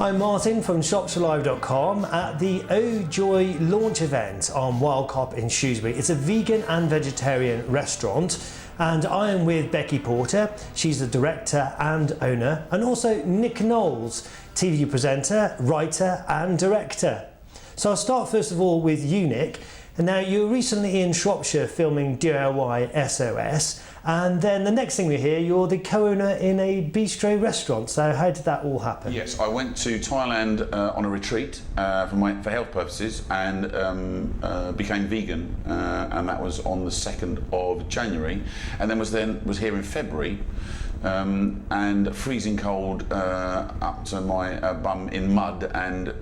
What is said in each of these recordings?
I'm Martin from ShropshireLive.com at the Oh Joy launch event on Wild Cop in Shrewsbury. It's a vegan and vegetarian restaurant, and I am with Becky Porter. She's the director and owner, and also Nick Knowles, TV presenter, writer and director. So I'll start first of all with you, Nick. And now you were recently in Shropshire filming DIY SOS, and then the next thing we hear, you're the co-owner in a Bistro restaurant. So how did that all happen? Yes, I went to Thailand on a retreat for health purposes, and became vegan, and that was on the 2nd of January, and then was here in February. And freezing cold up to my bum in mud, and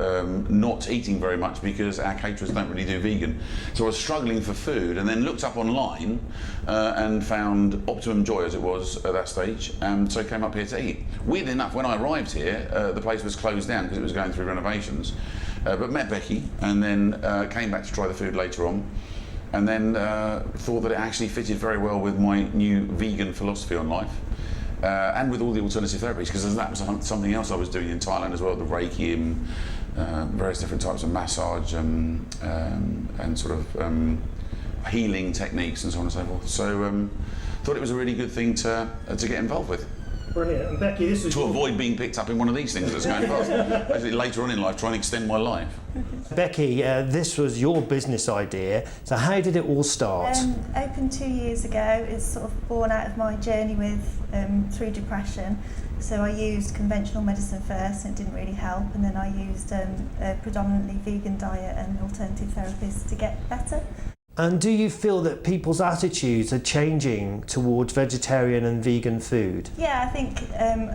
not eating very much because our caterers don't really do vegan. So I was struggling for food, and then looked up online and found Optimum Joy, as it was at that stage, so I came up here to eat. Weird enough, when I arrived here, the place was closed down because it was going through renovations. But met Becky, and then came back to try the food later on, and then thought that it actually fitted very well with my new vegan philosophy on life. And with all the alternative therapies, because that was something else I was doing in Thailand as well, the Reiki and various different types of massage and sort of healing techniques and so on and so forth. So thought it was a really good thing to get involved with. Brilliant. And Becky, this is... To avoid being picked up in one of these things that's going past. Basically later on in life, try and extend my life. Becky, this was your business idea, so how did it all start? Opened 2 years ago. It's sort of born out of my journey through depression. So I used conventional medicine first, and it didn't really help, and then I used a predominantly vegan diet and alternative therapies to get better. And do you feel that people's attitudes are changing towards vegetarian and vegan food? Yeah, I think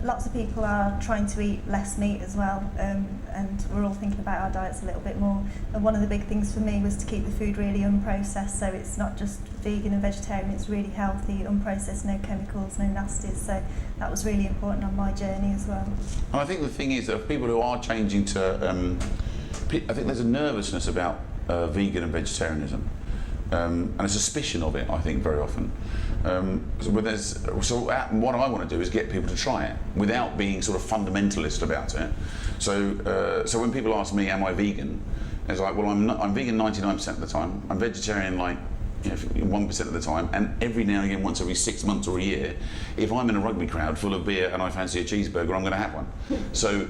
lots of people are trying to eat less meat as well, and we're all thinking about our diets a little bit more. And one of the big things for me was to keep the food really unprocessed, so it's not just vegan and vegetarian, it's really healthy, unprocessed, no chemicals, no nasties, so that was really important on my journey as well. And I think the thing is that people who are changing to, I think there's a nervousness about vegan and vegetarianism. And a suspicion of it, I think, very often. So what I want to do is get people to try it without being sort of fundamentalist about it. So when people ask me, am I vegan? It's like, well, I'm vegan 99% of the time. I'm vegetarian like 1% of the time, and every now and again, once every 6 months or a year, if I'm in a rugby crowd full of beer and I fancy a cheeseburger, I'm going to have one. So.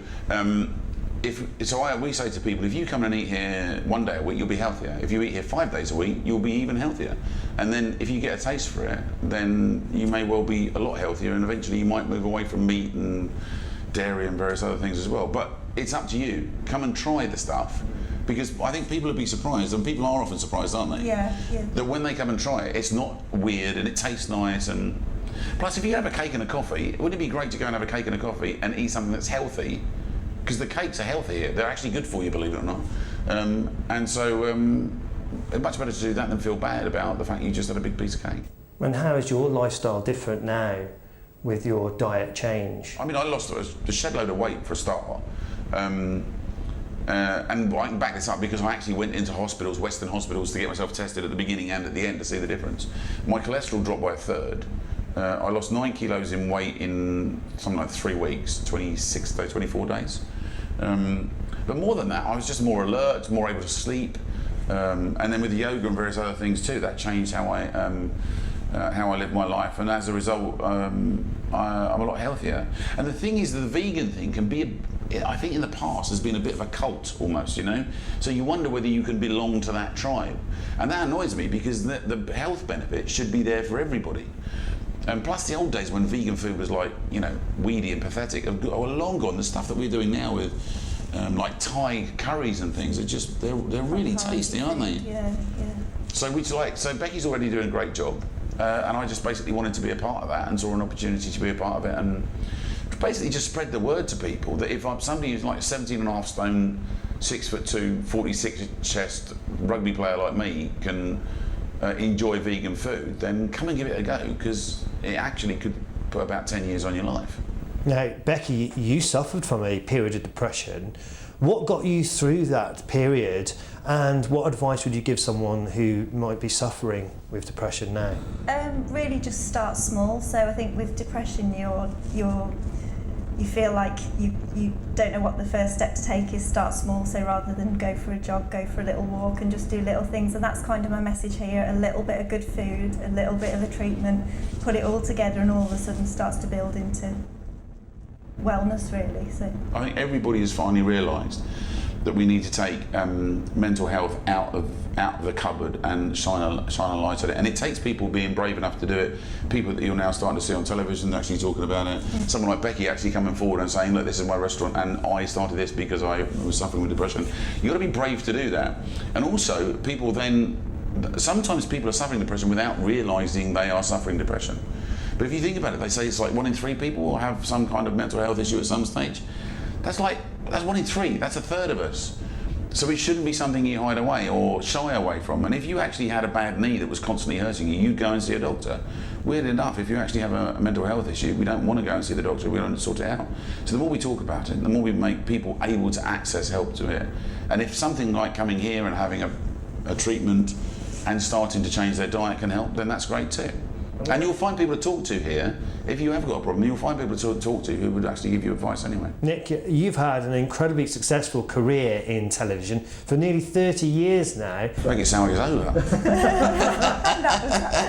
We say to people, if you come and eat here 1 day a week, you'll be healthier. If you eat here 5 days a week, you'll be even healthier. And then if you get a taste for it, then you may well be a lot healthier, and eventually you might move away from meat and dairy and various other things as well. But it's up to you. Come and try the stuff, because I think people will be surprised, and people are often surprised, aren't they? Yeah. That when they come and try it, it's not weird and it tastes nice. And plus, if you have a cake and a coffee, wouldn't it be great to go and have a cake and a coffee and eat something that's healthy? Because the cakes are healthy, they're actually good for you, believe it or not. And so it's much better to do that than feel bad about the fact you just had a big piece of cake. And how is your lifestyle different now with your diet change? I mean, I lost a shed load of weight for a start. And I can back this up because I actually went into hospitals, Western hospitals, to get myself tested at the beginning and at the end to see the difference. My cholesterol dropped by a third. I lost 9 kilos in weight in something like 3 weeks, 24 days. But more than that, I was just more alert, more able to sleep, and then with the yoga and various other things too, that changed how I live my life, and as a result, I'm a lot healthier. And the thing is, the vegan thing can be, I think in the past has been a bit of a cult almost, you know? So you wonder whether you can belong to that tribe. And that annoys me, because the health benefits should be there for everybody. And plus the old days when vegan food was like, weedy and pathetic, are long gone. The stuff that we're doing now with like Thai curries and things, they're really tasty, aren't they? Yeah. So Becky's already doing a great job, and I just basically wanted to be a part of that, and saw an opportunity to be a part of it, and basically just spread the word to people that if I'm somebody who's like 17.5 stone, 6'2", 46 chest rugby player like me can enjoy vegan food, then come and give it a go, because it actually could put about 10 years on your life. Now, Becky, you suffered from a period of depression. What got you through that period, and what advice would you give someone who might be suffering with depression now? Really just start small. So I think with depression, you're you feel like you don't know what the first step to take is, start small. So rather than go for a jog, go for a little walk and just do little things. And that's kind of my message here: a little bit of good food, a little bit of a treatment, put it all together, and all of a sudden starts to build into wellness, really. So I think everybody has finally realised that we need to take mental health out of the cupboard and shine a light on it. And it takes people being brave enough to do it. People that you're now starting to see on television actually talking about it. Someone like Becky actually coming forward and saying, look, this is my restaurant and I started this because I was suffering with depression. You've got to be brave to do that. And also, people then, sometimes people are suffering depression without realising they are suffering depression. But if you think about it, they say it's like 1 in 3 people will have some kind of mental health issue at some stage. That's 1 in 3, that's a third of us. So it shouldn't be something you hide away or shy away from. And if you actually had a bad knee that was constantly hurting you, you'd go and see a doctor. Weird enough, if you actually have a mental health issue, we don't want to go and see the doctor, we want to sort it out. So the more we talk about it, the more we make people able to access help to it. And if something like coming here and having a treatment and starting to change their diet can help, then that's great too. And you'll find people to talk to here. If you have got a problem, you'll find people to talk to who would actually give you advice anyway. Nick, you've had an incredibly successful career in television for nearly 30 years now. Make it sound like it's over.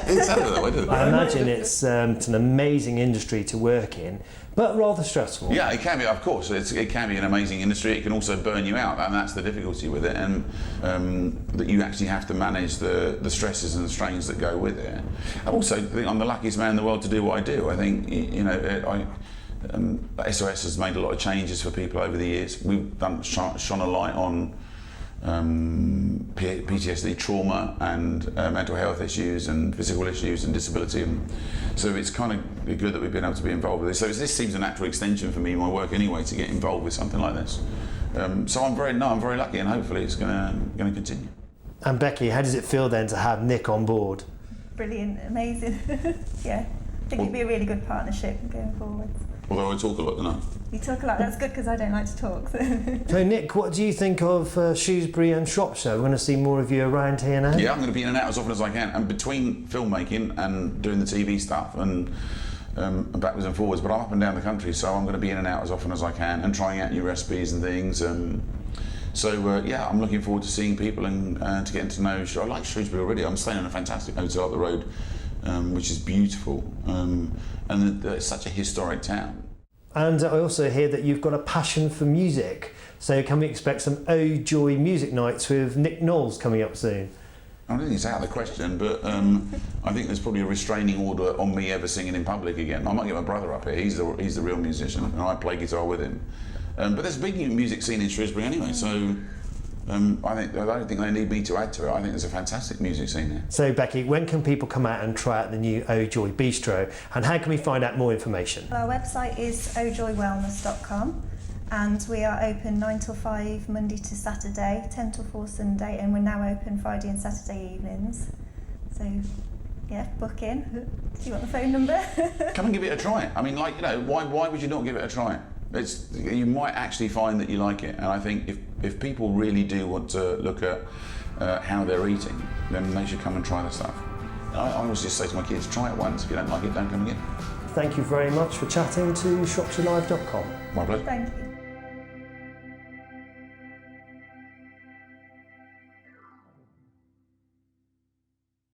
It's over that way, doesn't it? I imagine it's an amazing industry to work in, but rather stressful. Yeah, it can be, of course. It can be an amazing industry. It can also burn you out, and that's the difficulty with it. And that you actually have to manage the stresses and the strains that go with it. I also think I'm the luckiest man in the world to do what I do. I think, you know, SOS has made a lot of changes for people over the years. We've shone a light on PTSD, trauma, and mental health issues, and physical issues, and disability. And so it's kind of good that we've been able to be involved with this. So this seems a natural extension for me in my work anyway, to get involved with something like this. So I'm very lucky, and hopefully it's going to continue. And Becky, how does it feel then to have Nick on board? brilliant, amazing. Yeah, I think it'd be a really good partnership going forward. Although I talk a lot, don't I? You talk a lot, that's good because I don't like to talk. So Nick, what do you think of Shrewsbury and Shropshire? We're going to see more of you around here now? Yeah, I'm going to be in and out as often as I can, and between filmmaking and doing the TV stuff and backwards and forwards, but I'm up and down the country, so I'm going to be in and out as often as I can and trying out new recipes and things. So yeah, I'm looking forward to seeing people and to getting to know. I like Shrewsbury already. I'm staying in a fantastic hotel up the road, which is beautiful, and it's such a historic town. And I also hear that you've got a passion for music. So can we expect some Oh Joy music nights with Nick Knowles coming up soon? I don't think it's out of the question, but I think there's probably a restraining order on me ever singing in public again. I might get my brother up here. He's the real musician, and I play guitar with him. But there's a big music scene in Shrewsbury anyway, so I don't think they need me to add to it. I think there's a fantastic music scene here. So Becky, when can people come out and try out the new Oh Joy Bistro, and how can we find out more information? Our website is ohjoywellness.com, and we are open 9 till 5 Monday to Saturday, 10 till 4 Sunday, and we're now open Friday and Saturday evenings. So yeah, book in. Do you want the phone number? Come and give it a try. I mean, like, you know, why would you not give it a try? You might actually find that you like it, and I think if people really do want to look at how they're eating, then they should come and try the stuff. I always just say to my kids, try it once. If you don't like it, don't come again. Thank you very much for chatting to ShropshireLive.com. My pleasure. Thank you.